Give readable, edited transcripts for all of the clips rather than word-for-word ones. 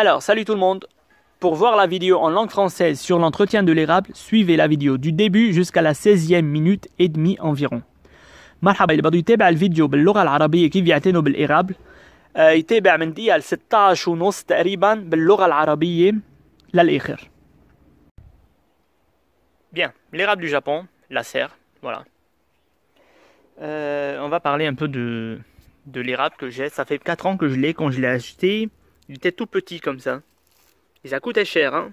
Alors, salut tout le monde. Pour voir la vidéo en langue française sur l'entretien de l'érable, suivez la vidéo du début jusqu'à la 16e minute et demie environ. مرحبا اللي بده يتابع الفيديو باللغة العربية كيف يعتنوا بالإرابل يتابع من دقيقة 16 ونص تقريبا باللغة العربية للآخر. Bien, l'érable du Japon, la serre, voilà. On va parler un peu de l'érable que j'ai. Ça fait 4 ans que je l'ai. Quand je l'ai acheté, il était tout petit comme ça. Et ça coûtait cher, hein.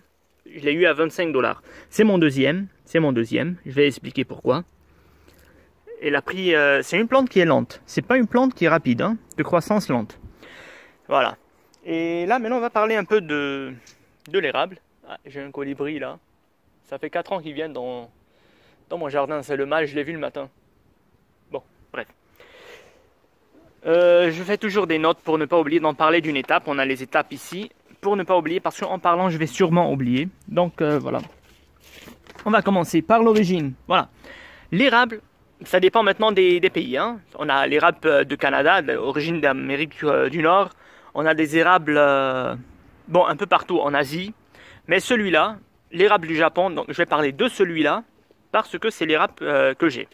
Je l'ai eu à 25 $. C'est mon deuxième. Je vais expliquer pourquoi. Et la prix, c'est une plante qui est lente. C'est pas une plante qui est rapide, hein, de croissance lente. Voilà. Et là, maintenant, on va parler un peu de l'érable. Ah, j'ai un colibri là. Ça fait 4 ans qu'il vient dans mon jardin. C'est le mâle, je l'ai vu le matin. Bon, bref. Je fais toujours des notes pour ne pas oublier d'en parler d'une étape. On a les étapes ici. Pour ne pas oublier, parce qu'en parlant, je vais sûrement oublier. Donc, voilà. On va commencer par l'origine. Voilà. L'érable, ça dépend maintenant des pays. Hein. On a l'érable de Canada, d'origine d'Amérique du Nord. On a des érables, bon, un peu partout en Asie. Mais celui-là, l'érable du Japon, donc je vais parler de celui-là, parce que c'est l'érable que j'ai.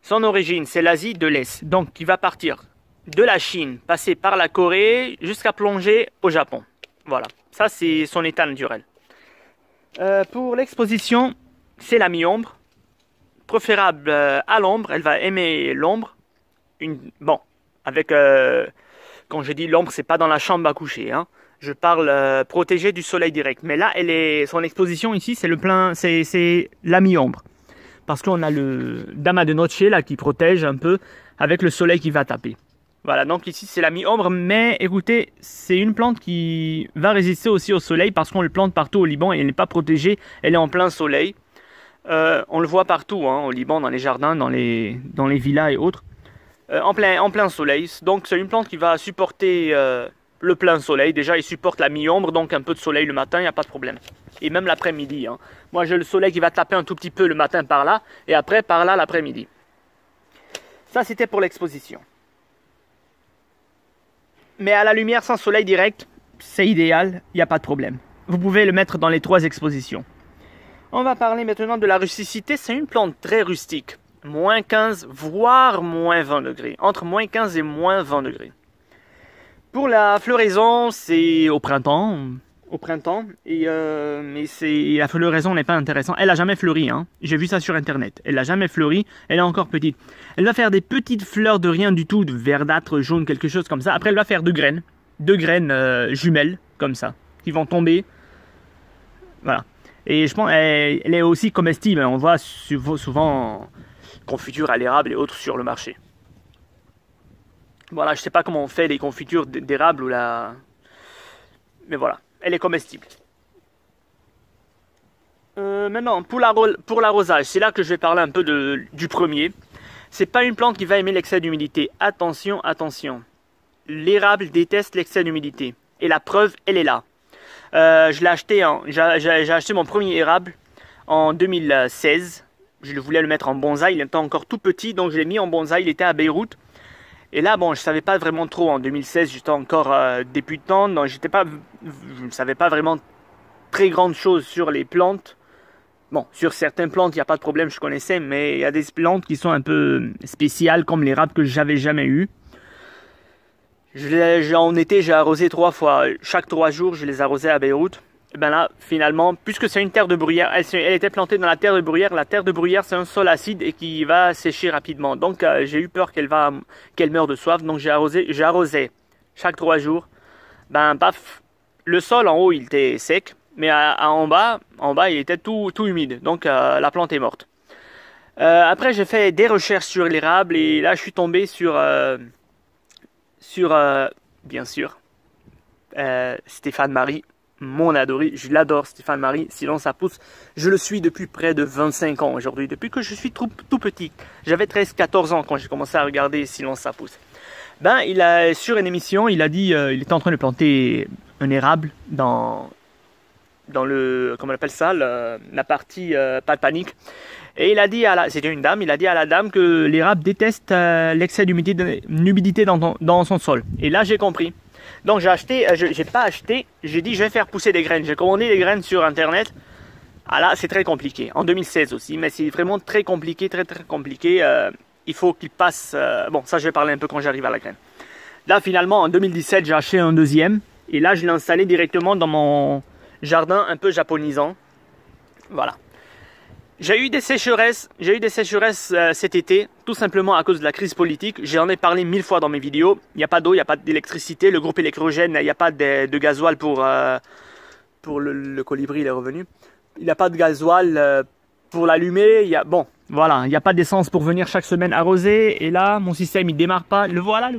Son origine, c'est l'Asie de l'Est, donc qui va partir de la Chine, passer par la Corée, jusqu'à plonger au Japon. Voilà, ça c'est son état naturel. Pour l'exposition, c'est la mi-ombre, préférable à l'ombre, elle va aimer l'ombre. Bon, avec, quand je dis l'ombre, c'est pas dans la chambre à coucher, hein. Je parle protégée du soleil direct. Mais là, son exposition ici, c'est c'est la mi-ombre. Parce qu'on a le Dama de Noche là qui protège un peu avec le soleil qui va taper. Voilà, donc ici c'est la mi-ombre, mais écoutez, c'est une plante qui va résister aussi au soleil parce qu'on le plante partout au Liban et elle n'est pas protégée, elle est en plein soleil. On le voit partout, hein, au Liban, dans les jardins, dans les villas et autres, en plein soleil. Donc c'est une plante qui va supporter le plein soleil. Déjà il supporte la mi-ombre, donc un peu de soleil le matin, il n'y a pas de problème. Et même l'après-midi, hein. Moi j'ai le soleil qui va taper un tout petit peu le matin par là, et après par là l'après-midi. Ça c'était pour l'exposition. Mais à la lumière sans soleil direct, c'est idéal, il n'y a pas de problème. Vous pouvez le mettre dans les 3 expositions. On va parler maintenant de la rusticité. C'est une plante très rustique. Moins 15, voire moins 20 degrés. Entre moins 15 et moins 20 degrés. Pour la floraison, c'est au printemps. Mais la floraison n'est pas intéressante. Elle n'a jamais fleuri, hein. J'ai vu ça sur internet. Elle n'a jamais fleuri, elle est encore petite. Elle va faire des petites fleurs de rien du tout, de verdâtre, jaune, quelque chose comme ça. Après, elle va faire 2 graines. 2 graines jumelles, comme ça, qui vont tomber. Voilà. Et je pense elle est aussi comestible. On voit souvent confiture à l'érable et autres sur le marché. Voilà, je sais pas comment on fait les confitures d'érable ou la... Mais voilà, elle est comestible. Maintenant, pour l'arrosage, c'est là que je vais parler un peu du premier. C'est pas une plante qui va aimer l'excès d'humidité. Attention, attention. L'érable déteste l'excès d'humidité. Et la preuve, elle est là. J'ai acheté mon premier érable en 2016. Je voulais le mettre en bonsaï, il était encore tout petit, donc je l'ai mis en bonsaï, il était à Beyrouth. Et là, bon, je savais pas vraiment trop. En 2016, j'étais encore débutant, donc je ne savais pas vraiment très grande chose sur les plantes. Bon, sur certaines plantes, il n'y a pas de problème, je connaissais, mais il y a des plantes qui sont un peu spéciales, comme l'érable que j'avais jamais eu. En été, j'ai arrosé 3 fois. Chaque 3 jours, je les arrosais à Beyrouth. Et ben là, finalement, puisque c'est une terre de bruyère, elle était plantée dans la terre de bruyère. La terre de bruyère, c'est un sol acide et qui va sécher rapidement. Donc, j'ai eu peur qu'elle meure de soif. Donc, j'arrosais chaque 3 jours. Ben, paf, le sol en haut, il était sec. Mais en bas, il était tout humide. Donc, la plante est morte. Après, j'ai fait des recherches sur l'érable et là, je suis tombé sur bien sûr, Stéphane Marie, mon adoré, je l'adore Stéphane Marie, Silence ça pousse, je le suis depuis près de 25 ans aujourd'hui, depuis que je suis tout petit, j'avais 13-14 ans quand j'ai commencé à regarder Silence ça pousse. Ben, sur une émission, il a dit, il était en train de planter un érable dans le, comment on appelle ça, la partie pas de panique. Et il a dit c'était une dame, il a dit à la dame que l'érable déteste l'excès d'humidité dans son sol. Et là j'ai compris. Donc j'ai acheté, j'ai pas acheté, j'ai dit je vais faire pousser des graines. J'ai commandé des graines sur internet. Ah là c'est très compliqué, en 2016 aussi, mais c'est vraiment très compliqué, très compliqué. Il faut qu'il passe, bon ça je vais parler un peu quand j'arrive à la graine. Là finalement en 2017 j'ai acheté un deuxième, et là je l'ai installé directement dans mon jardin un peu japonisant. Voilà. J'ai eu des sécheresses cet été, tout simplement à cause de la crise politique. J'en ai parlé 1000 fois dans mes vidéos. Il n'y a pas d'eau, il n'y a pas d'électricité. Le groupe électrogène, il n'y a pas de gasoil pour le colibri, il est revenu. Il n'y a pas de gasoil pour l'allumer. Bon, voilà, il n'y a pas d'essence pour venir chaque semaine arroser. Et là, mon système, il démarre pas. Le voilà. Le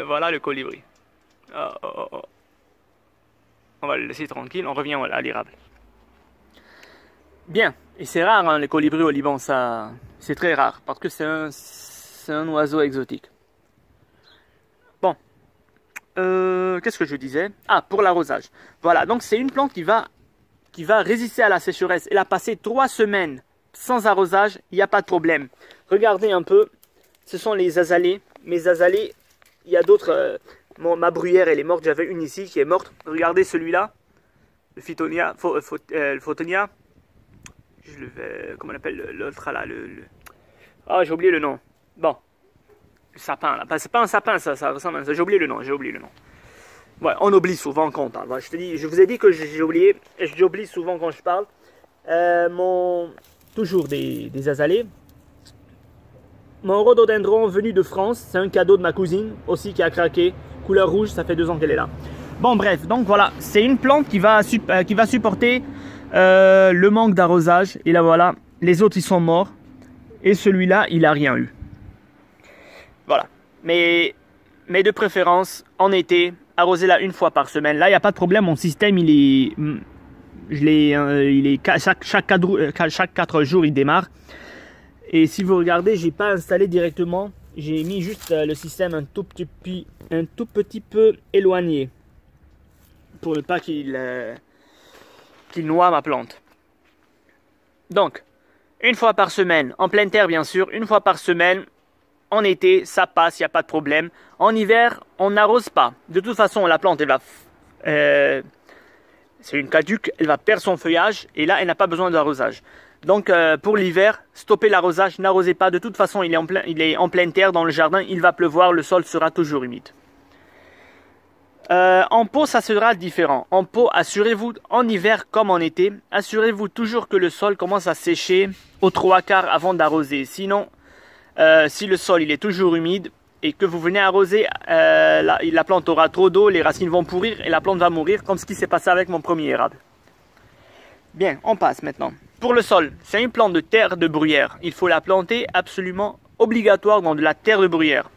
voilà le colibri. Oh. On va le laisser tranquille, on revient à l'érable. Bien, et c'est rare hein, les colibris au Liban, ça, c'est très rare, parce que c'est un oiseau exotique. Bon, qu'est-ce que je disais? Ah, pour l'arrosage. Voilà, donc c'est une plante qui va résister à la sécheresse. Elle a passé 3 semaines sans arrosage, il n'y a pas de problème. Regardez un peu, ce sont les azalées. Mes azalées, il y a d'autres... ma bruyère, elle est morte, j'avais une ici qui est morte. Regardez celui-là, le Phytonia, le Photonia. Comment on appelle l'autre là, Ah, j'ai oublié le nom. Bon, le sapin là. C'est pas un sapin, ça ressemble à ça. J'ai oublié le nom, Ouais, on oublie souvent quand on parle. Voilà, je vous ai dit que j'ai oublié, et j'oublie souvent quand je parle. Toujours des azalées. Mon rhododendron venu de France, c'est un cadeau de ma cousine aussi qui a craqué. Couleur rouge, ça fait 2 ans qu'elle est là. Bon bref, donc voilà, c'est une plante qui va supporter le manque d'arrosage. Et là voilà, les autres ils sont morts. Et celui-là, il a rien eu. Voilà. Mais de préférence, en été, arrosez-la 1 fois par semaine. Là, il n'y a pas de problème, mon système, chaque 4 jours, il démarre. Et si vous regardez, j'ai pas installé directement. J'ai mis juste le système un tout petit peu éloigné. Pour ne pas qu'il noie ma plante. Donc, 1 fois par semaine, en pleine terre bien sûr, 1 fois par semaine. En été, ça passe, il n'y a pas de problème. En hiver, on n'arrose pas. De toute façon, la plante, elle va... c'est une caduque, elle va perdre son feuillage. Et là, elle n'a pas besoin d'arrosage. Donc, pour l'hiver, stoppez l'arrosage, n'arrosez pas. De toute façon, il est en pleine terre dans le jardin. Il va pleuvoir, le sol sera toujours humide. En pot, ça sera différent. En pot, assurez-vous, en hiver comme en été, assurez-vous toujours que le sol commence à sécher aux 3/4 avant d'arroser. Sinon, si le sol il est toujours humide et que vous venez arroser, la plante aura trop d'eau, les racines vont pourrir et la plante va mourir, comme ce qui s'est passé avec mon premier érable. Bien, on passe maintenant. Pour le sol, c'est une plante de terre de bruyère. Il faut la planter absolument obligatoire dans de la terre de bruyère.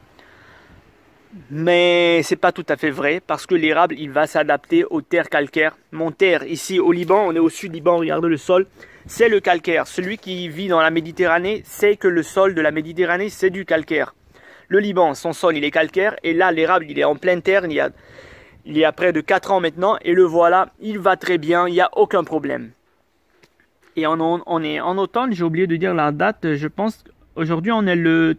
Mais c'est pas tout à fait vrai parce que l'érable il va s'adapter aux terres calcaires. Mon terre ici au Liban, on est au sud Liban, regardez le sol, c'est le calcaire. Celui qui vit dans la Méditerranée sait que le sol de la Méditerranée c'est du calcaire. Le Liban, son sol il est calcaire et là l'érable il est en pleine terre, il y a près de 4 ans maintenant et le voilà, il va très bien, il n'y a aucun problème. Et on est en automne, j'ai oublié de dire la date, je pense aujourd'hui on est le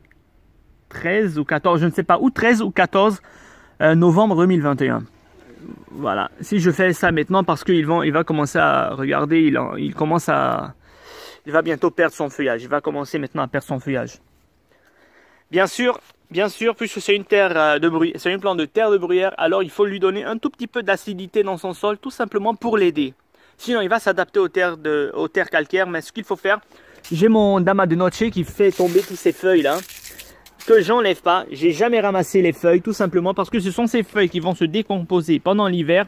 13 ou 14, je ne sais pas, ou 13 ou 14 novembre 2021. Voilà, si je fais ça maintenant parce qu'il va commencer à regarder, il va bientôt perdre son feuillage, il va commencer maintenant à perdre son feuillage. Bien sûr, puisque c'est une c'est une plante de terre de bruyère, alors il faut lui donner un tout petit peu d'acidité dans son sol, tout simplement pour l'aider. Sinon, il va s'adapter aux terres calcaires, mais ce qu'il faut faire, j'ai mon Dama de Noche qui fait tomber toutes ces feuilles là. Que j'enlève pas, j'ai jamais ramassé les feuilles tout simplement parce que ce sont ces feuilles qui vont se décomposer pendant l'hiver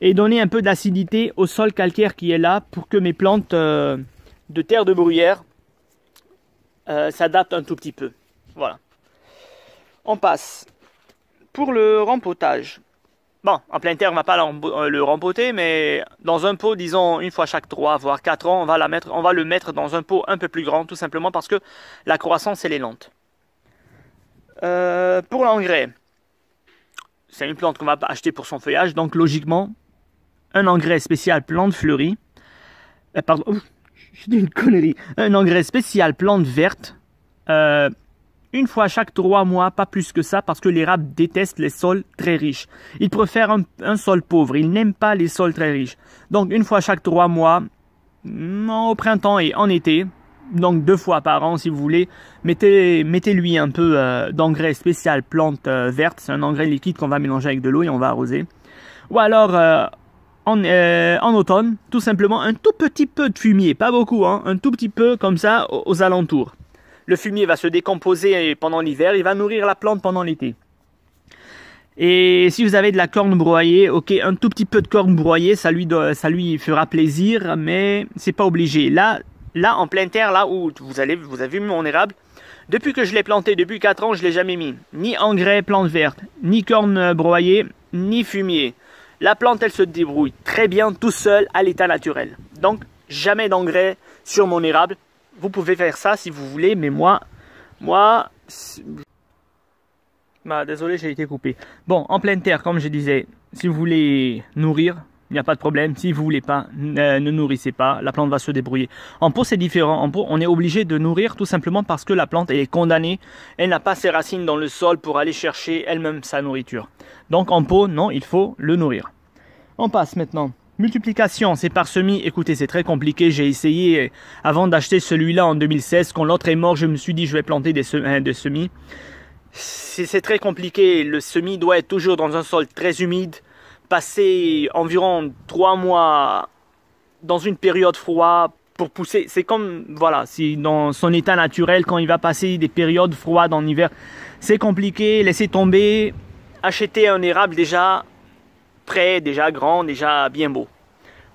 et donner un peu d'acidité au sol calcaire qui est là pour que mes plantes de terre de bruyère s'adaptent un tout petit peu. Voilà. On passe. Pour le rempotage. Bon, en pleine terre, on ne va pas le rempoter, mais dans un pot, disons, 1 fois chaque 3 voire 4 ans, on va le mettre dans un pot un peu plus grand, tout simplement parce que la croissance, elle est lente. Pour l'engrais, c'est une plante qu'on va acheter pour son feuillage, donc logiquement, un engrais spécial plante fleurie, pardon, je dis une connerie, un engrais spécial plante verte, une fois chaque 3 mois, pas plus que ça, parce que l'érable déteste les sols très riches. Il préfère un sol pauvre, il n'aime pas les sols très riches. Donc une fois chaque 3 mois, au printemps et en été, donc 2 fois par an si vous voulez, mettez-lui un peu d'engrais spécial plante verte, c'est un engrais liquide qu'on va mélanger avec de l'eau et on va arroser. Ou alors en automne, tout simplement un tout petit peu de fumier, pas beaucoup, hein, un tout petit peu comme ça aux alentours. Le fumier va se décomposer pendant l'hiver, il va nourrir la plante pendant l'été. Et si vous avez de la corne broyée, ok, un tout petit peu de corne broyée, ça lui fera plaisir, mais c'est pas obligé. Là, en pleine terre, là où vous avez vu mon érable, depuis que je l'ai planté, depuis 4 ans, je l'ai jamais mis. Ni engrais plante verte, ni corne broyée, ni fumier. La plante, elle se débrouille très bien tout seul à l'état naturel. Donc, jamais d'engrais sur mon érable. Vous pouvez faire ça si vous voulez, mais moi, désolé, j'ai été coupé. Bon, en pleine terre, comme je disais, si vous voulez nourrir, il n'y a pas de problème. Si vous voulez pas, ne nourrissez pas. La plante va se débrouiller. En pot, c'est différent. En pot, on est obligé de nourrir tout simplement parce que la plante, elle est condamnée. Elle n'a pas ses racines dans le sol pour aller chercher elle-même sa nourriture. Donc, en pot, non, il faut le nourrir. On passe maintenant. Multiplication, c'est par semis. Écoutez, c'est très compliqué. J'ai essayé avant d'acheter celui-là en 2016. Quand l'autre est mort, je me suis dit, je vais planter des semis. C'est très compliqué. Le semis doit être toujours dans un sol très humide. Passer environ 3 mois dans une période froide pour pousser. C'est comme, voilà, si dans son état naturel, quand il va passer des périodes froides en hiver, c'est compliqué. Laissez tomber. Achetez un érable déjà prêt, déjà grand, déjà bien beau.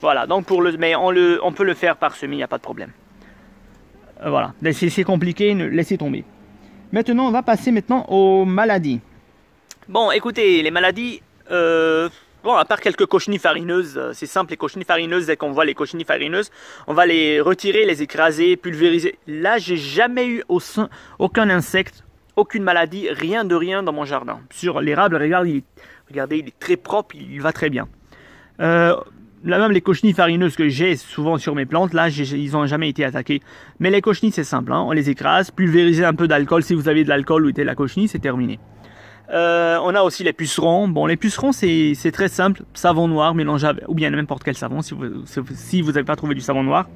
Voilà, donc mais on peut le faire par semis, il n'y a pas de problème. Voilà, c'est compliqué, laissez tomber. Maintenant, on va passer maintenant aux maladies. Bon, écoutez, les maladies, bon, à part quelques cochenilles farineuses, c'est simple, les cochenilles farineuses, dès qu'on voit les cochenilles farineuses, on va les retirer, les écraser, pulvériser. Là, j'ai jamais eu aucun insecte, aucune maladie, rien de rien dans mon jardin. Sur l'érable, regardez, il est très propre, il va très bien. Là même les cochenilles farineuses que j'ai souvent sur mes plantes, là ils n'ont jamais été attaqués. Mais les cochenilles c'est simple, hein, on les écrase, pulvérisez un peu d'alcool, si vous avez de l'alcool ou de la cochenille, c'est terminé. On a aussi les pucerons. Bon, les pucerons c'est très simple, savon noir mélangé avec, ou bien n'importe quel savon si vous n'avez pas trouvé du savon noir.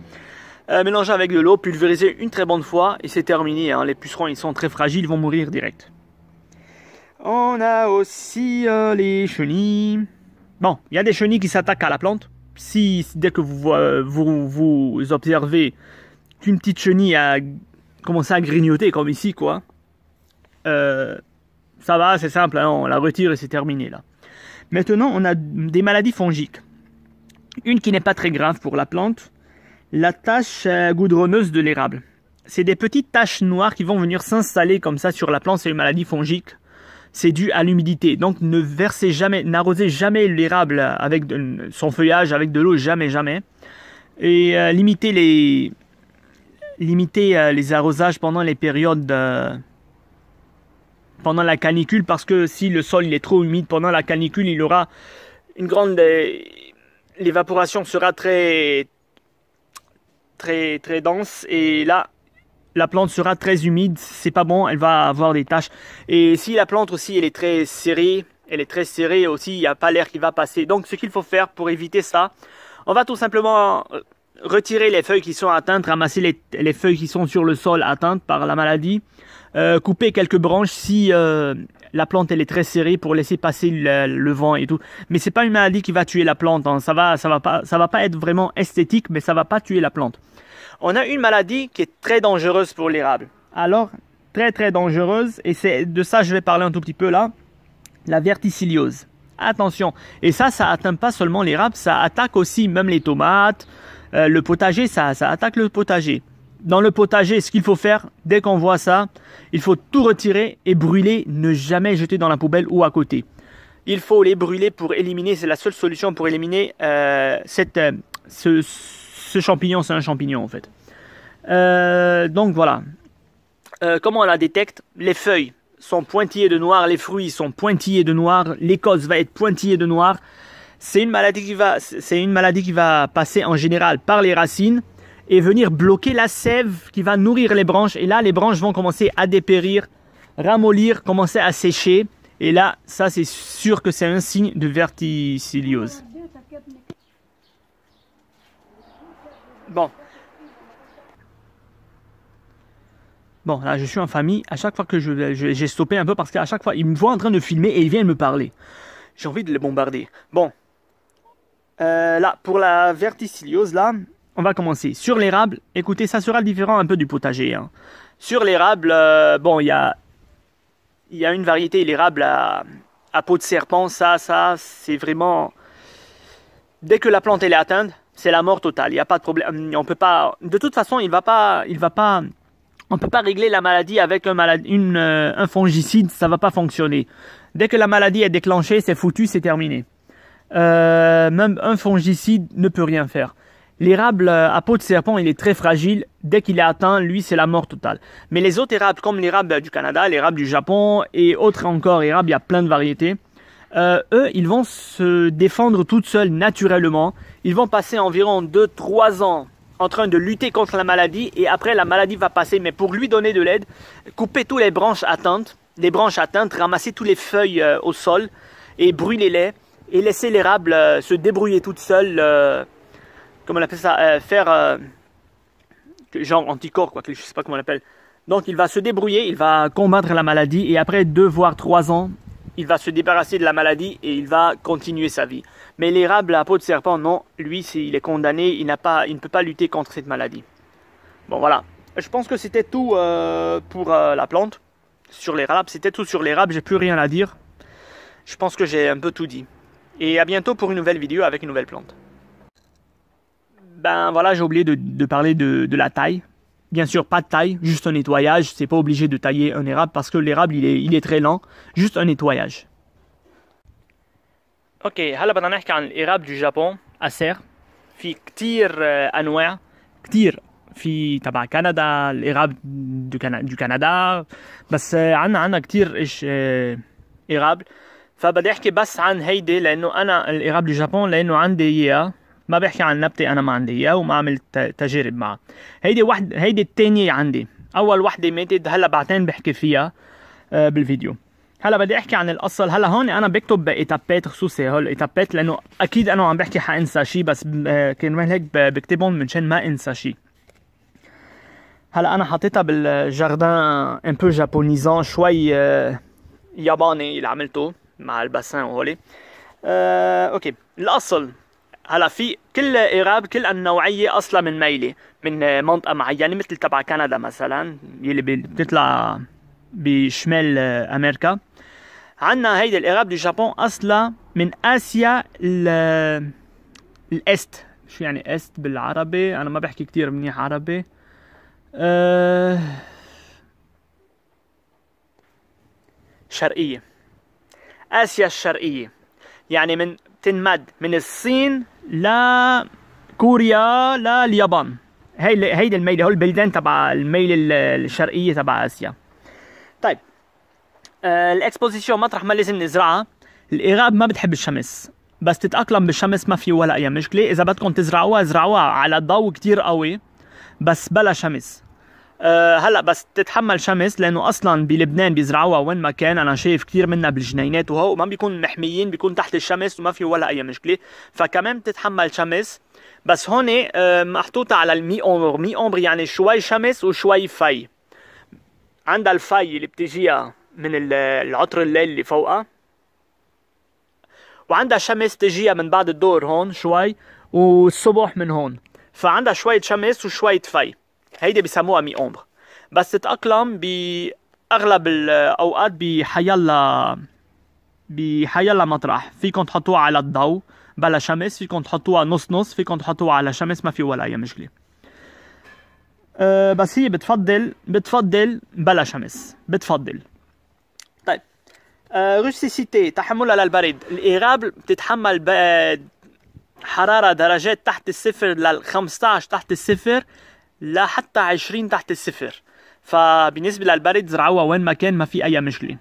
Mélangez avec de l'eau, pulvérisez une très bonne fois et c'est terminé. Hein. Les pucerons ils sont très fragiles, ils vont mourir direct. On a aussi les chenilles. Bon, il y a des chenilles qui s'attaquent à la plante. Si dès que vous observez qu'une petite chenille a commencé à grignoter comme ici, quoi, ça va, c'est simple, hein, on la retire et c'est terminé là. Maintenant, on a des maladies fongiques. Une qui n'est pas très grave pour la plante, la tache goudronneuse de l'érable. C'est des petites taches noires qui vont venir s'installer comme ça sur la plante, c'est une maladie fongique. C'est dû à l'humidité. Donc ne versez jamais, n'arrosez jamais l'érable avec son feuillage avec de l'eau, jamais, jamais. Et limitez les arrosages pendant les périodes pendant la canicule, parce que si le sol il est trop humide pendant la canicule, il aura une grande l'évaporation sera très dense et là la plante sera très humide, c'est pas bon, elle va avoir des taches. Et si la plante aussi elle est très serrée aussi, il n'y a pas l'air qui va passer. Donc ce qu'il faut faire pour éviter ça, on va tout simplement retirer les feuilles qui sont atteintes, ramasser les feuilles qui sont sur le sol atteintes par la maladie, couper quelques branches si la plante elle est très serrée pour laisser passer le vent et tout. Mais c'est pas une maladie qui va tuer la plante, hein. Ça va pas être vraiment esthétique, mais ça va pas tuer la plante. On a une maladie qui est très dangereuse pour l'érable. Alors, très dangereuse, et c'est de ça que je vais parler un tout petit peu là, la verticilliose. Attention, et ça atteint pas seulement l'érable, ça attaque aussi même les tomates, le potager, ça attaque le potager. Dans le potager, ce qu'il faut faire, dès qu'on voit ça, il faut tout retirer et brûler, ne jamais jeter dans la poubelle ou à côté. Il faut les brûler pour éliminer, c'est la seule solution pour éliminer ce champignon, c'est un champignon en fait. Donc voilà. Comment on la détecte? Les feuilles sont pointillées de noir, les fruits sont pointillés de noir, l'écorce va être pointillée de noir. C'est une maladie qui va passer en général par les racines et venir bloquer la sève qui va nourrir les branches. Et là, les branches vont commencer à dépérir ramollir, commencer à sécher. Et là, ça c'est sûr que c'est un signe de verticilliose. Bon. Bon, là je suis en famille. À chaque fois que j'ai stoppé un peu parce qu'à chaque fois, il me voit en train de filmer et il vient me parler. J'ai envie de les bombarder. Bon. Là, pour la verticilliose, là, on va commencer. Sur l'érable, écoutez, ça sera différent un peu du potager. Hein. Sur l'érable, bon, il y a une variété, l'érable à peau de serpent. Ça, c'est vraiment... Dès que la plante elle est atteinte, c'est la mort totale. Il n'y a pas de problème. On peut pas... De toute façon, on ne peut pas régler la maladie avec un fongicide. Ça ne va pas fonctionner. Dès que la maladie est déclenchée, c'est foutu, c'est terminé. Même un fongicide ne peut rien faire. L'érable à peau de serpent, il est très fragile. Dès qu'il est atteint, lui, c'est la mort totale. Mais les autres érables, comme l'érable du Canada, l'érable du Japon et autres encore érables, il y a plein de variétés. Eux, ils vont se défendre toutes seuls naturellement. Ils vont passer environ 2-3 ans en train de lutter contre la maladie et après la maladie va passer. Mais pour lui donner de l'aide, couper toutes les branches atteintes, ramasser toutes les feuilles au sol et brûler-les et laisser l'érable se débrouiller toute seule, comment on appelle ça, faire genre anticorps, quoi, je sais pas comment on appelle. Donc il va se débrouiller, il va combattre la maladie et après 2 voire 3 ans, il va se débarrasser de la maladie et il va continuer sa vie. Mais l'érable à peau de serpent, non, lui, il est condamné, il ne peut pas lutter contre cette maladie. Bon, voilà. Je pense que c'était tout pour la plante. Sur l'érable, c'était tout sur l'érable, j'ai plus rien à dire. Je pense que j'ai un peu tout dit. Et à bientôt pour une nouvelle vidéo avec une nouvelle plante. Ben voilà, j'ai oublié de parler de la taille. Bien sûr, pas de taille, juste un nettoyage. C'est pas obligé de tailler un érable parce que l'érable, il est très lent. Juste un nettoyage. Ok, هلا بدنا نحكي عن الإراب du Japon. أسر. في كتير أنواع. كتير. في تبع كندا الإراب du كندا. بس عنا كتير إيش إراب. فبدي أحكي بس عن هيدي لأنه أنا الإراب du Japon لأنه عندي إياه. ما بحكي عن نبتة أنا ما عندي إياه وما عملت تجارب معها. هيدي التانية عندي. أول وحدة ماتت هلا بعدين بحكي فيها بالفيديو. هلا بدي أحكي عن الأصل. هلا هون أنا بكتب بإتابات خصوصي هول الإتابات لأنه أكيد أنا عم بحكي حأنسى شيء بس كرمال هيك بكتبهم منشان ما أنسى شيء. هلا أنا حطيتها بالجاردان un peu japonisant شوي ياباني اللي عملته مع الباسين وهولي. أوكي الأصل. هلا في كل إراب كل النوعية أصلا من ميلة من منطقة معينة مثل تبع كندا مثلا يلي بتطلع بشمال أمريكا. عنا هيدي الإراب دي جابون أصلا من آسيا الأست. شو يعني أست بالعربي؟ أنا ما بحكي كتير منيح عربي. شرقية. آسيا الشرقية يعني من تنمد من الصين لكوريا لليابان. هيدي الميلة هول البلدان تبع الميلة الشرقية تبع آسيا. طيب الاكسبوزيشن مطرح ما لازم نزرعها. الإراب ما بتحب الشمس بس تتأقلم بالشمس ما في ولا أي مشكلة. إذا بدكم تزرعوها زرعوها على ضوء كتير قوي بس بلا شمس. هلا بس تتحمل شمس لانه اصلا بلبنان بيزرعوها وين ما كان. انا شايف كثير منها بالجنينات وهو ما بيكون محميين بيكون تحت الشمس وما في ولا اي مشكله فكمان بتتحمل شمس. بس هون محطوطه على المي امبر يعني شوي شمس وشوي في. عندها الفي اللي بتجيها من العطر الليل اللي فوقها وعندها شمس تجيها من بعد الدور هون شوي والصبح من هون. فعندها شويه شمس وشويه في. هيدي بسموها مي امبر بس تتأقلم بأغلب الأوقات بحيلا مطرح. فيكم تحطوها على الضوء بلا شمس، فيكم تحطوها نص، فيكم تحطوها على شمس، ما في ولا أي مشكلة. بس هي بتفضل بلا شمس بتفضل. طيب روسيسيتي تحملها للبرد. الإرابل بتتحمل حرارة درجات تحت الصفر لل 15 تحت الصفر لحتى 20 تحت الصفر. فبالنسبة للبرد زرعوها وين ما كان ما في أي مشكلة.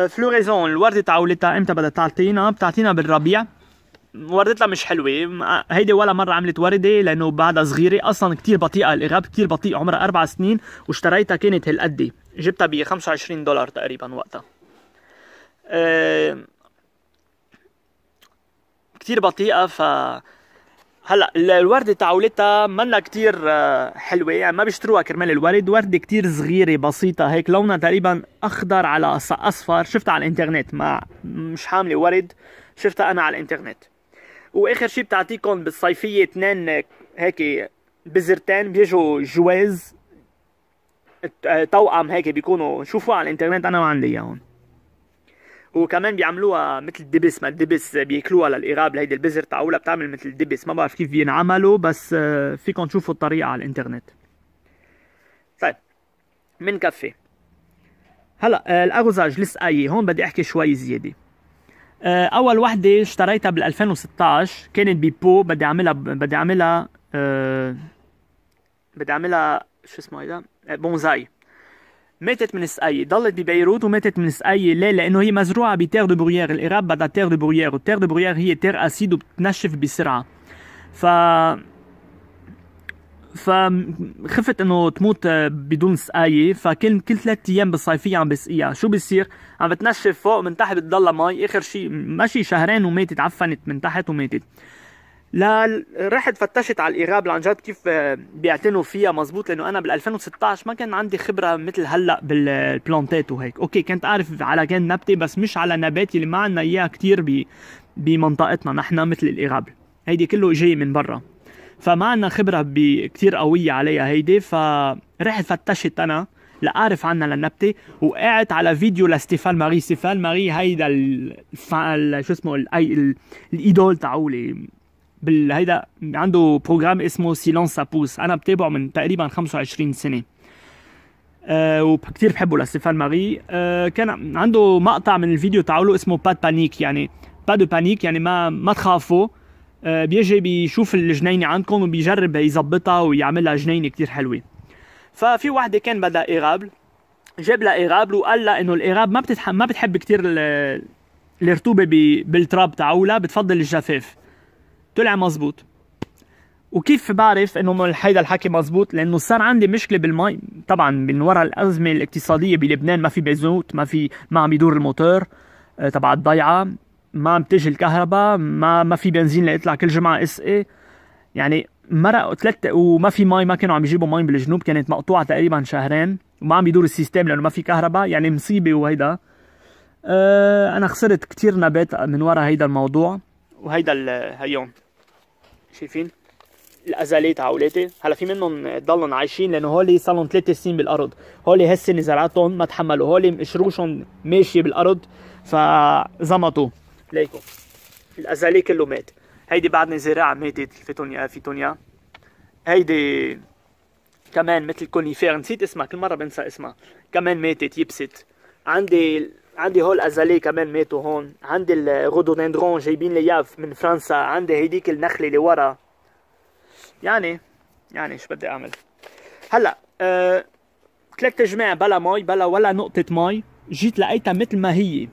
فلوريزون الوردة تعولتها امتى بدها تعطينا؟ بتعطينا بالربيع. وردتها مش حلوة هيدي ولا مرة عملت وردة لأنه بعدها صغيرة أصلا كتير بطيئة. الإراب كتير بطيء عمرها 4 سنين واشتريتها كانت هالقدي جبتها ب $25 تقريبا وقتها. كتير بطيئة. ف هلا الوردة تعولتها منا كتير حلوة، يعني ما بيشتروها كرمال الورد، وردة كتير صغيرة بسيطة هيك، لونها تقريبا أخضر على أصفر. شفتها على الإنترنت، مش حاملة ورد، شفتها أنا على الإنترنت. وآخر شي بتعطيكم بالصيفية 2 هيك بزرتين بيجوا جواز توأم هيك بيكونوا، شوفوا على الإنترنت، أنا ما عندي إياهم. وكمان بيعملوها مثل دبس، ما الدبس بياكلوها للإغاب، هيدي البذر تاعولها بتعمل مثل الدبس، ما بعرف كيف بينعملوا، بس فيكم تشوفوا الطريقة على الإنترنت. طيب منكفي. هلا الأغزاج السقاية هون بدي أحكي شوي زيادة. أول وحدة اشتريتها بال 2016 كانت ببو، بدي أعملها شو اسمه هيدا، بونزاي. ماتت من السقاية، ضلت ببيروت وماتت من السقاية. ليه؟ لأنه هي مزروعة بتير دو برويير، الإغاب بدها تير دو برويير، والتير دو برويير هي تير أسيد وبتنشف بسرعة. فخفت انه تموت بدون سقاية، كل 3 ايام بالصيفية عم بسقيها. شو بيصير؟ عم بتنشف فوق، من تحت بتضلها مي، اخر شيء ماشي شهرين وماتت، عفنت من تحت وماتت. لا رحت فتشت على الإغاب عن جد كيف بيعتنوا فيها مزبوط، لأنه أنا بال 2016 ما كان عندي خبرة مثل هلأ بالبلانتات وهيك. أوكي كنت أعرف على كان نبتة، بس مش على نبات اللي ما عنا إياه كتير بمنطقتنا نحن، مثل الإغاب هيدي كله جاي من برا، فما عنا خبرة كتير قوية عليها هيدي. فرحت فتشت أنا لأعرف عنها للنبتة، وقعت على فيديو لستيفان ماري. ستيفان ماري هيدا شو اسمه الإيدول تعولي هيدا، عنده بروجرام اسمه سيلونس سابوس، انا بتابعه من تقريبا 25 سنه. وكثير بحبه لستيفان ماري. كان عنده مقطع من الفيديو تاعوله اسمه با بانيك، يعني با دو بانيك، يعني ما تخافوا. بيجي بيشوف الجنينه عندكم وبيجرب يظبطها ويعملها جنينه كثير حلوه. ففي وحده كان بدها إغاب، جاب لها إغاب وقال لها انه الإغاب ما بتحب كثير الرطوبه بالتراب تاعولها، بتفضل الجفاف. طلع مزبوط. وكيف بعرف انه هيدا الحكي مزبوط؟ لانه صار عندي مشكله بالمي طبعا من وراء الازمه الاقتصاديه بلبنان، ما في بيزوت، ما عم يدور الموتور تبع الضيعه، ما عم تيجي الكهرباء، ما في بنزين ليطلع كل جمعه اسقي، يعني مرق 3 وما في مي، ما كانوا عم يجيبوا مي بالجنوب، كانت مقطوعه تقريبا شهرين وما عم يدور السيستم لانه ما في كهرباء، يعني مصيبه. وهيدا انا خسرت كتير نبات من وراء هيدا الموضوع. وهيدا هيون شايفين الازاليه تاعولاتي، هلا في منهم ضلهم عايشين لانه هول صار لهم 3 سنين بالارض، هول هالسنه زرعتهم ما تحملوا، هول قشروشهم ماشيه بالارض فزمطوا. ليكم الازاليه كله مات. هيدي بعدني زراعه ماتت، فيتونيا. هيدي كمان مثل كونيفير، نسيت اسمها كل مره بنسى اسمها، كمان ماتت يبست. عندي هول ازاليه كمان ماتوا هون. عندي الرودودندرون جايبين لي اياه من فرنسا. عندي هيديك النخله اللي ورا. يعني ايش بدي اعمل هلا؟ 3 جماع بلا مي، بلا ولا نقطه مي. جيت لقيتها مثل ما هي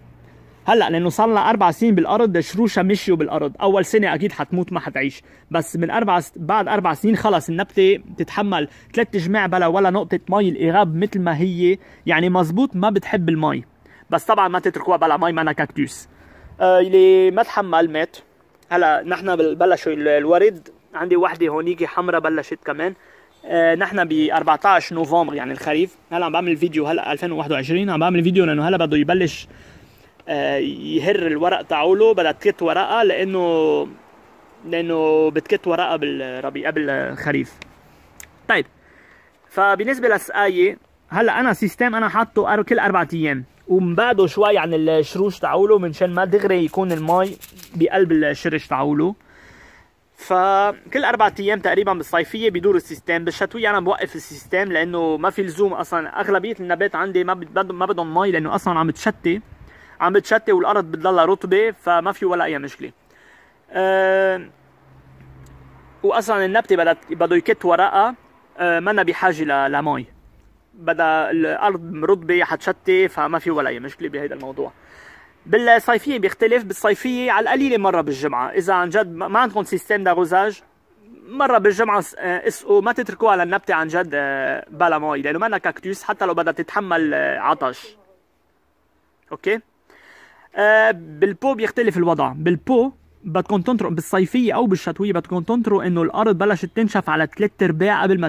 هلا، لانه صار لها 4 سنين بالارض، شروشها مشيوا بالارض. اول سنه اكيد حتموت ما حتعيش، بس من بعد 4 سنين خلص النبته بتتحمل 3 جماع بلا ولا نقطه مي. الإغاب مثل ما هي، يعني مزبوط ما بتحب المي، بس طبعا ما تتركوها بلا مي، ما انا كاكتوس. اللي ما تحمل مات. هلا نحن بلشوا الورد، عندي وحده هونيكي حمراء بلشت كمان. نحن ب 14 نوفمبر يعني الخريف. هلا عم بعمل فيديو، هلا 2021 عم بعمل فيديو لانه هلا بده يبلش يهر الورق تاعوله، بدها تكت ورقه لانه بتكت ورقه بالربيع قبل الخريف. طيب فبالنسبه للسقايه، هلا انا سيستم انا حاطه كل 4 ايام، ومبعده شوي عن الشروش تاعوله منشان ما دغري يكون المي بقلب الشرش تاعوله. فكل 4 ايام تقريبا بالصيفيه بيدور السيستم. بالشتويه انا بوقف السيستم لانه ما في لزوم اصلا. اغلبيه النبات عندي ما بدهم مي، لانه اصلا عم بتشتي والارض بتضلها رطبه، فما في ولا اي مشكله. واصلا النبته بده يكت ورقه، منا بحاجه لمي، بدها الارض رطبه حتشتي، فما في ولا اي مشكله بهذا الموضوع. بالصيفيه بيختلف. بالصيفيه على القليله مره بالجمعه، اذا عن جد ما عندكم سيستم داروزاج مره بالجمعه اسقوا، ما تتركوها للنبته عن جد بلا مي، لانه ما كاكتوس حتى لو بدها تتحمل عطش. اوكي. بالبو بيختلف الوضع. بالبو بدكم تنطروا بالصيفيه او بالشتويه، بدكم تنطروا انه الارض بلشت تنشف على 3/4 قبل ما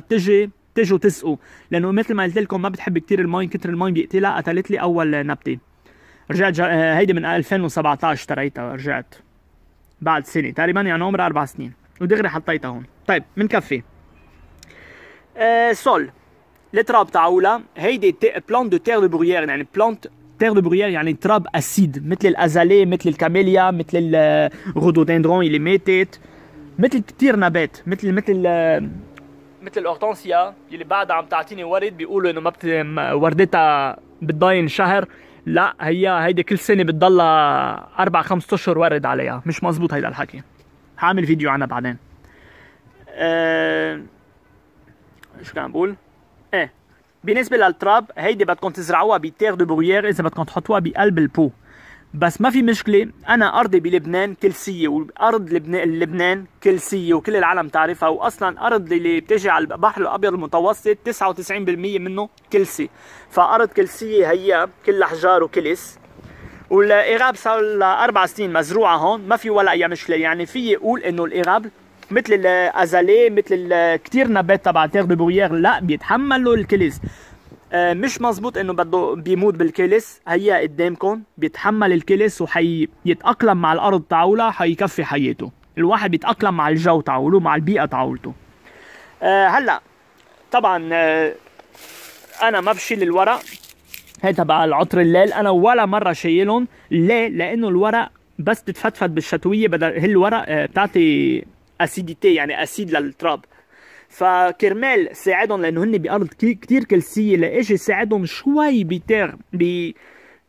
تجوا تسقوا، لانه مثل ما قلت لكم ما بتحب كثير المي، كثر المي بيقتلها. قتلت لي اول نبته، رجعت هيدي من 2017 اشتريتها، رجعت بعد سنه تقريبا، يعني عمرها 4 سنين، ودغري حطيتها هون. طيب بنكفي. سول التراب تاعولها هيدي بلانت دو تير دو برويير، يعني بلانت تير دو برويير يعني تراب اسيد، مثل الازاليه، مثل الكاميليا، مثل الرودودندرون اللي ماتت، مثل كثير نبات، مثل الاورتانسيا اللي بعدها عم تعطيني ورد، بيقولوا انه وردتها بتضاين شهر، لا هيدي كل سنه بتضلها 4-5 اشهر ورد عليها. مش مزبوط هيدا الحكي، هعمل فيديو عنها بعدين. شو كان بقول؟ بالنسبه للتراب هيدي بدكم تزرعوها بتير دو برويير، اذا بدكم تحطوها بقلب البو، بس ما في مشكله. انا ارضي بلبنان كلسيه، وارض لبنان كلسيه وكل العالم تعرفها، واصلا ارض اللي بتجي على البحر الابيض المتوسط 99% منه كلسي، فارض كلسيه هي كلها حجار وكلس. والاغاب صار لها 4 سنين مزروعه هون، ما في ولا اي مشكله. يعني في اقول انه الاغاب مثل الازاليه، مثل كثير نبات تبع تير دو برويير لا بيتحملوا الكلس. مش مزبوط انه بده بيموت بالكلس، هي قدامكم بيتحمل الكلس وحيتأقلم مع الارض تاعولها، حيكفي حياته. الواحد بيتأقلم مع الجو تاعوله، مع البيئة تاعولته. هلا طبعا انا ما بشيل الورق، هي تبع العطر الليل، انا ولا مرة شايلهم. ليه؟ لانه الورق بس تتفتفت بالشتوية، بدل هي الورق بتعطي اسيديتي، يعني اسيد للتراب، فكرمال ساعدهم لانه هن بارض كثير كلسيه، لاجي ساعدهم شوي بتير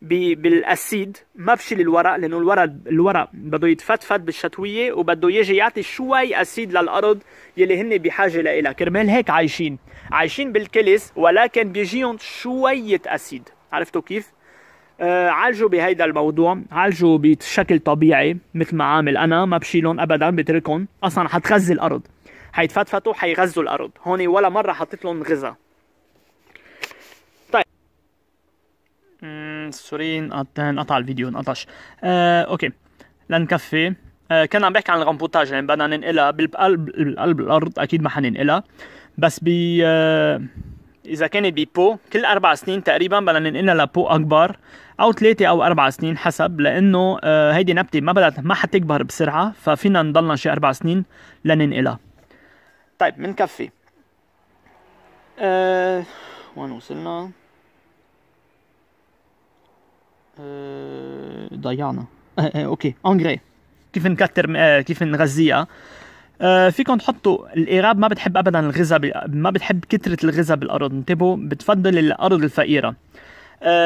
بالاسيد. ما بشيل الورق لانه الورق بده يتفتفت بالشتويه، وبده يجي يعطي شوي اسيد للارض يلي هن بحاجه لها. كرمال هيك عايشين بالكلس، ولكن بيجيهم شويه اسيد. عرفتوا كيف؟ عالجوا بهيدا الموضوع، عالجوا بشكل طبيعي مثل ما عامل انا، ما بشيلهم ابدا، بتركهم. اصلا حتغذي الارض، حيتفتفتوا حيغذوا الارض. هون ولا مره حطيت لهم غذاء. طيب سوري انقطع الفيديو، انقطش. اوكي لنكفي. كان عم بحكي عن الغمبوتاج، يعني بدنا ننقلها بالقلب الارض، اكيد ما حننقلها، بس اذا كانت ببو كل 4 سنين تقريبا بدنا ننقلها لبو اكبر، او 3 أو 4 سنين حسب، لانه هيدي نبته ما حتكبر بسرعه، ففينا نضلنا شي 4 سنين لننقلها. طيب بنكفي. وين وصلنا؟ ضيعنا. اوكي انغري، كيف نكتر كيف نغذيها. فيكم تحطوا الاغاب، ما بتحب ابدا الغذاء، ما بتحب كثره الغذاء بالارض، انتبهوا، بتفضل الارض الفقيره.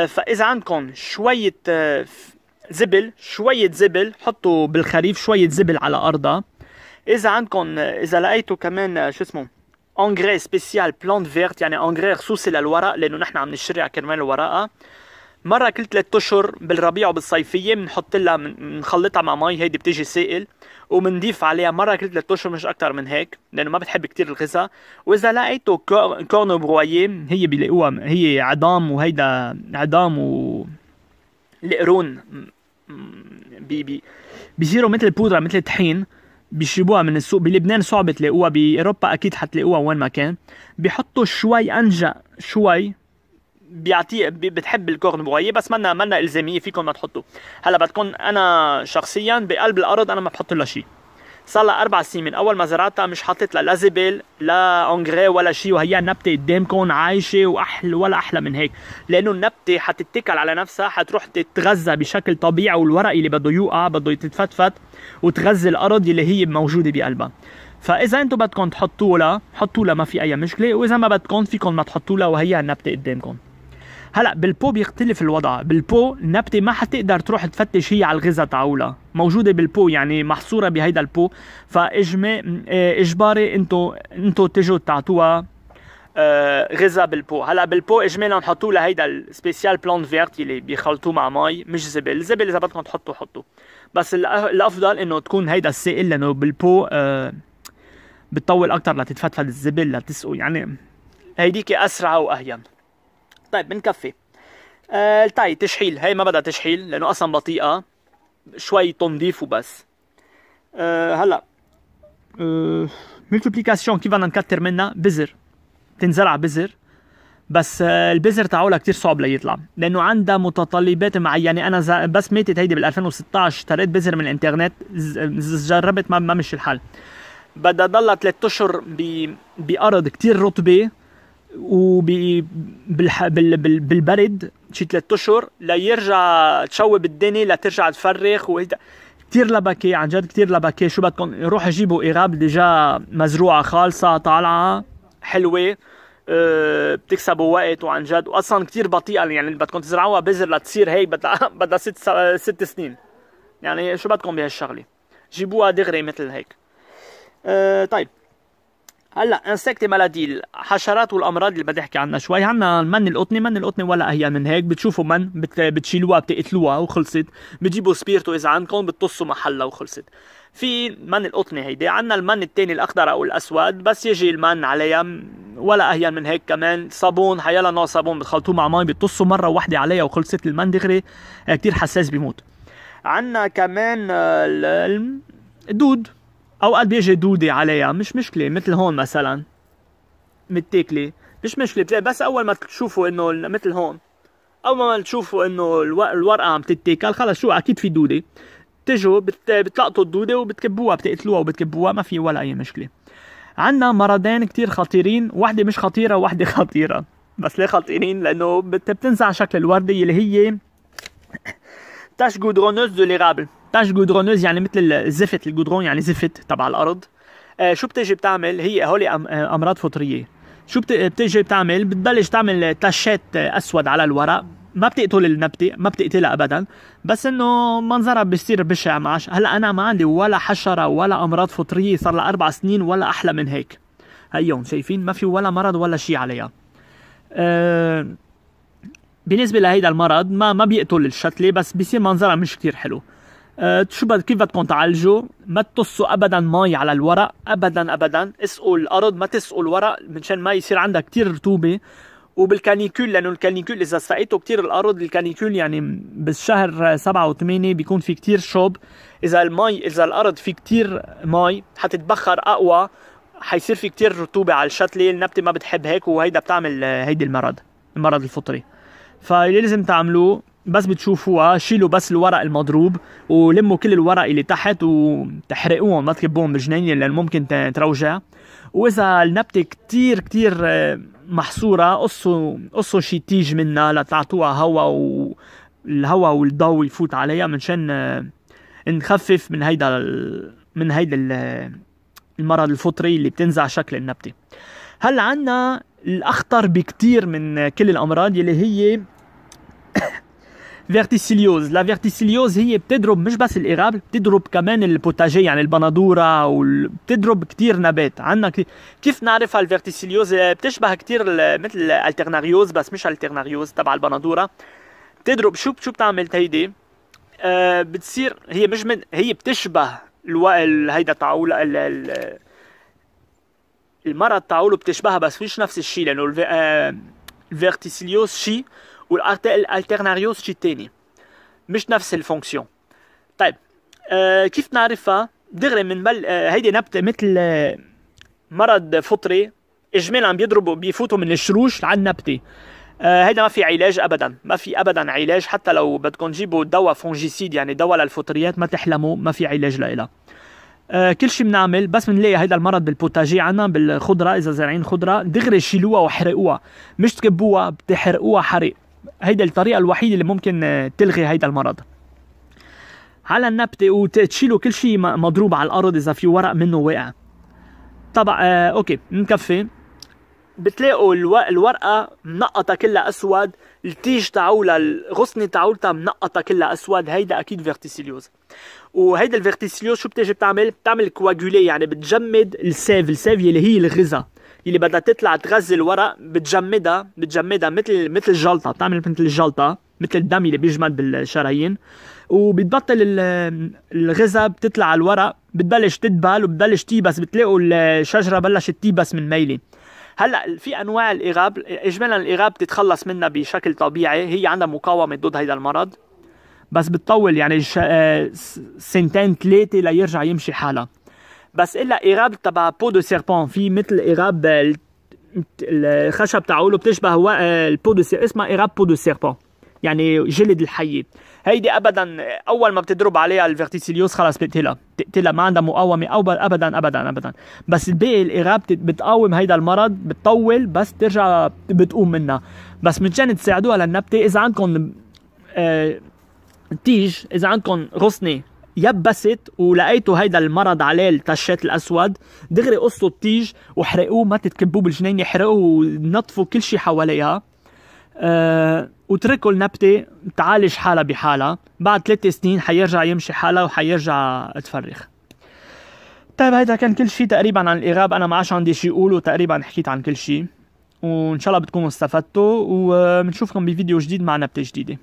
فاذا عندكم شويه زبل حطوا بالخريف شويه زبل على ارضها. اذا عندكم اذا لقيتوا كمان شو اسمه انغري سبيسيال بلانت فيرت، يعني انغري خصوصي للورق، لانه نحن عم نشتري على كرمال الورقه، مره كل 3 اشهر بالربيع وبالصيفيه بنحط لها بنخلطها مع مي، هيدي بتيجي سائل، وبنضيف عليها مره كل 3 اشهر، مش اكثر من هيك، لانه ما بتحب كثير الغذاء. واذا لقيتوا كورن برويي، هي بيلاقوها هي عظام، وهيدا عظام والقرون بيصيروا مثل البودره، مثل الطحين، بيشربوها من السوق. بلبنان صعب تلاقوها، باوروبا اكيد حتلاقوها وين ما كان. بيحطوا شوي انجا، شوي بيعطي بتحب الكورن برويي، بس منا الزاميه، فيكم ما تحطوا. هلا بدكم، انا شخصيا بقلب الارض انا ما بحط لها شيء، صار لها 4 سنين من اول ما زرعتها، مش حطيت لها لا زبل لا انغري ولا شيء، وهي النبته قدامكم عايشه، واحلى ولا احلى من هيك، لانه النبته حتتكل على نفسها، حتروح تتغذى بشكل طبيعي، والورق اللي بده يوقع بده يتفتفت وتغذي الارض اللي هي موجوده بقلبها. فاذا انتم بدكم تحطوا لها ما في اي مشكله، واذا ما بدكم فيكم ما تحطوا لها، وهي النبته قدامكم. هلا بالبو بيختلف الوضع. بالبو النبته ما حتقدر تروح تفتش هي على الغذاء تاعولها، موجوده بالبو، يعني محصوره بهيدا البو، اجباري انتو تجوا تعطوها غذاء بالبو. هلا بالبو اجمالا نحطوا لها هيدا السبيسيال بلانت فيرت اللي بيخلطوه مع مي، مش زبل. الزبل اذا بدكم حطوا، بس الافضل انه تكون هيدا السائل، لانه بالبو بتطول اكتر لتتفتفت الزبل لتسقوا، يعني هيديك اسرع واهين. طيب بنكفي. التاي تشحيل، هي ما بدها تشحيل لانه اصلا بطيئه، شوي تنظيف وبس. هلا ملتيبليكاسيون كيف بدنا نكتر منها؟ بذر، تنزرع بذر، بس البذر تاعولها كتير صعب ليطلع لانه عندها متطلبات معينه. انا بس ماتت هيدي بال 2016 اشتريت بذر من الانترنت، جربت ما مشي الحال. بدها تضلها 3 اشهر بارض كتير رطبه بالبرد شي 3 اشهر ليرجع تشوب الدنيا لترجع تفرخ. كتير لبكي عن جد، كتير لبكي. شو بدكم، روحوا جيبوا ايراب ديجا مزروعه خالصه طالعه حلوه، بتكسبوا وقت وعن جد، واصلا كتير بطيئه. يعني بدكم تزرعوها بذر لتصير هيك بدها 6 سنين. يعني شو بدكم بهالشغله، جيبوها دغري مثل هيك. طيب هلا انسكتي مالادي، الحشرات والامراض اللي بدي احكي عنها شوي. عنا المن القطني، من القطني ولا اهين من هيك. بتشوفوا من بتشيلوها بتقتلوها وخلصت، بتجيبوا سبيرتو اذا عندكم بتطصوا محلها وخلصت. في من القطني هيدي. عنا المن الثاني الاخضر او الاسود، بس يجي المن عليها ولا اهين من هيك. كمان صابون، حيلا نوع صابون بتخلطوه مع مي بتطصوا مره واحده عليها وخلصت. المن دغري كتير حساس بيموت. عنا كمان الدود، اوقات بيجي دودة عليها، مش مشكلة. مثل هون مثلا متاكلة، مش مشكلة. بس اول ما تشوفوا انه مثل هون، اول ما تشوفوا انه الورقة عم تتاكل، خلص شو اكيد في دودة. بتجوا بتلقطوا الدودة وبتكبوها، بتقتلوها وبتكبوها، ما في ولا اي مشكلة. عنا مرضين كتير خطيرين، واحدة مش خطيرة وواحدة خطيرة. بس ليه خطيرين؟ لانه بتنزع شكل الوردة اللي هي تاش جودرونوز دو ليرابل. تاش جودرونوز يعني مثل الزفت، الجودرون يعني زفت تبع الارض. شو بتجي بتعمل؟ هي هولي امراض فطريه. شو بتجي بتعمل؟ بتبلش تعمل تاشات اسود على الورق. ما بتقتل النبته، ما بتقتلها ابدا، بس انه منظرها بيصير بشع معش. هلا انا ما عندي ولا حشره ولا امراض فطريه صار لها 4 سنين ولا احلى من هيك. هيون شايفين ما في ولا مرض ولا شيء عليها. بالنسبه لهيدا المرض ما بيقتل الشتله، بس بيصير منظرها مش كتير حلو. شو كيف بدكم تعالجوا؟ ما تطصوا ابدا مي على الورق، ابدا ابدا. اسقوا الارض، ما تسقوا الورق منشان ما يصير عندها كتير رطوبه. وبالكانيكول، لانه الكانيكول اذا سقيتوا كتير الارض، الكانيكول يعني بالشهر 7 و8 بيكون في كتير شوب. اذا الارض في كتير مي حتتبخر اقوى، حيصير في كتير رطوبه على الشتله. النبته ما بتحب هيك، وهيدا بتعمل هيدي المرض الفطري. فاللي لازم تعملوه بس بتشوفوها، شيلوا بس الورق المضروب ولموا كل الورق اللي تحت وتحرقوهم، ما تكبوهم بالجنينة لأن ممكن تروجع. وإذا النبتة كتير كتير محصورة، قصوا شي تيج منها لتعطوها هوا، والهوا والضوء يفوت عليها منشان نخفف من هيدا المرض الفطري اللي بتنزع شكل النبتة. هلا عنا الأخطر بكتير من كل الأمراض اللي هي فيرتيسيليوز. لا فيرتيسيليوز هي بتضرب مش بس الإرابل، بتضرب كمان البوتاجي يعني البندورة، وبتضرب كتير نبات. عنا كيف نعرفها الفيرتيسيليوز؟ بتشبه كتير مثل الالترناريوز، بس مش الالترناريوز تبع البندورة. بتضرب شو بتعمل هيدي؟ بتصير هي مش هي بتشبه هيدا تعول المرض تعوله بتشبهها، بس مش نفس الشيء. لانه الفيرتيسيليوز شيء والالترناريوز شيء تاني، مش نفس الفونكسيون. طيب كيف نعرفها؟ دغري من هيدي نبته مثل مرض فطري اجمالا بيفوتوا من الشروش على النبته. هيدا ما في علاج ابدا، ما في ابدا علاج. حتى لو بدكم تجيبوا دواء فونجيسيد يعني دواء للفطريات، ما تحلموا، ما في علاج لها. كل شيء بنعمل بس بنلاقي هيدا المرض بالبوتاجي عنا بالخضره، اذا زارعين خضره دغري شيلوها وحرقوها، مش تكبوها، بتحرقوها حرق. هيدا الطريقه الوحيده اللي ممكن تلغي هيدا المرض على النبته، وتشيلوا كل شيء مضروب على الارض اذا في ورق منه واقع. طبعا اوكي نكفي. بتلاقوا الورقه منقطه كلها اسود، التيج تاعولها الغصن تاعولتها منقطه كلها اسود، هيدا اكيد فيرتيسيليوز. وهيدا الفيرتيسيليوز شو بتيجي بتعمل كواجولي، يعني بتجمد السيف اللي هي الغذاء اللي بدها تطلع تغذي الورق، بتجمدها مثل الجلطه، بتعمل مثل الجلطه مثل الدم اللي بيجمد بالشرايين، وبتبطل الغذاء بتطلع على الورق، بتبلش تدبل وبتبلش تيبس، بتلاقوا الشجره بلشت تيبس من ميله. هلا في انواع الاغاب، اجمالا الاغاب بتتخلص منها بشكل طبيعي، هي عندها مقاومه ضد هيدا المرض، بس بتطول يعني سنتين ثلاثه ليرجع يمشي حالها. بس الا اغاب تبع بو دو سيربون، في مثل اغاب الخشب تاعوله بتشبه البو دو سيربون، اسمها اغاب بو دو سيربون، يعني جلد الحيه. هيدي ابدا اول ما بتضرب عليها الفيرتيسيليوز خلص بتقتلها، ما عندها مقاومه او ابدا ابدا ابدا. بس الباقي الاغاب بتقاوم هيدا المرض، بتطول بس ترجع بتقوم منها. بس مشان تساعدوها للنبته، اذا عندكم تيج، اذا عندكم غصنه يبست ولقيتوا هيدا المرض عليه التشات الاسود، دغري قصوا التيج واحرقوه، ما تتكبوه بالجنينه، احرقوه ونطفوا كل شيء حواليها. وتركوا النبته تعالج حالها بحالها، بعد 3 سنين حيرجع يمشي حالها وحيرجع تفرخ. طيب هيدا كان كل شيء تقريبا عن الاغاب، انا ما عادش عندي شيء اقوله، تقريبا حكيت عن كل شيء، وان شاء الله بتكونوا استفدتوا، وبنشوفكم بفيديو جديد مع نبته جديده.